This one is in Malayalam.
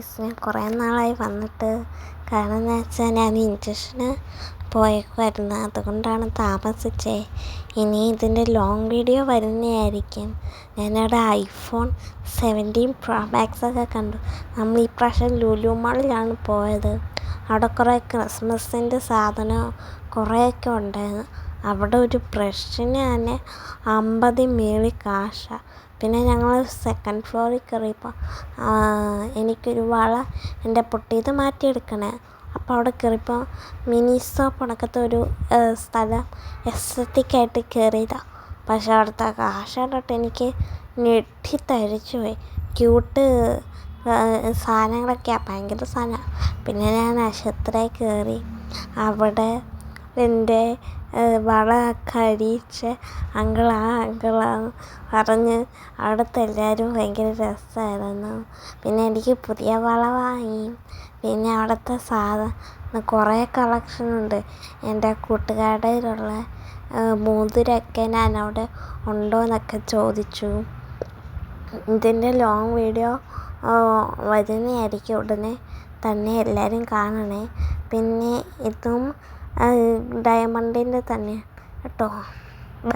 ഗൈസ്, ഞാൻ കുറേ നാളായി വന്നിട്ട്. കാരണം എന്ന് വെച്ചാൽ ഞാൻ ഇൻജക്ഷന് പോയേക്കുമായിരുന്നു, അതുകൊണ്ടാണ് താമസിച്ചേ. ഇനി ഇതിൻ്റെ ലോങ് വീഡിയോ വരുന്നതായിരിക്കും. ഞാനവിടെ iPhone 17 Pro Max ഒക്കെ കണ്ടു. നമ്മൾ ഈ പ്രാവശ്യം ലുലു മാളിലാണ് പോയത്. അവിടെ കുറേ ക്രിസ്മസിൻ്റെ സാധനം കുറേയൊക്കെ ഉണ്ടായിരുന്നു. അവിടെ ഒരു ബ്രഷിന് തന്നെ 50 മേളിൽ കാശാണ്. പിന്നെ ഞങ്ങൾ സെക്കൻഡ് ഫ്ലോറിൽ കയറിയപ്പോൾ എനിക്കൊരു വള എൻ്റെ പൊട്ടിയത് മാറ്റിയെടുക്കണേ. അപ്പോൾ അവിടെ കയറിയപ്പോൾ മിനിസോ കണക്കത്തെ ഒരു സ്ഥലം എസ്തറ്റിക്കായിട്ട് കയറിയതാണ്. പക്ഷെ അവിടുത്തെ കാശ് കണ്ടിട്ട് എനിക്ക് ഞെട്ടിത്തരിച്ചു പോയി. ക്യൂട്ട് സാധനങ്ങളൊക്കെയാണ്, ഭയങ്കര സാധനമാണ്. പിന്നെ ഞാൻ നക്ഷത്രയിൽ കയറി. അവിടെ എൻ്റെ വള കഴിച്ച് അങ്കിളാന്ന് പറഞ്ഞ് അവിടുത്തെ എല്ലാവരും ഭയങ്കര രസമായിരുന്നു. പിന്നെ എനിക്ക് പുതിയ വള വാങ്ങി. പിന്നെ അവിടുത്തെ സാധനം കുറേ കളക്ഷനുണ്ട്. എൻ്റെ കൂട്ടുകാരുടെ കയ്യിലുള്ള മോതിരമൊക്കെ ഞാൻ അവിടെ ഉണ്ടോയെന്നൊക്കെ ചോദിച്ചു. ഇതിൻ്റെ ലോങ് വീഡിയോ വരുന്നതായിരിക്കും ഉടനെ തന്നെ, എല്ലാവരും കാണണേ. പിന്നെ ഇതും ഡയമണ്ടിൻ്റെ തന്നെ കേട്ടോ.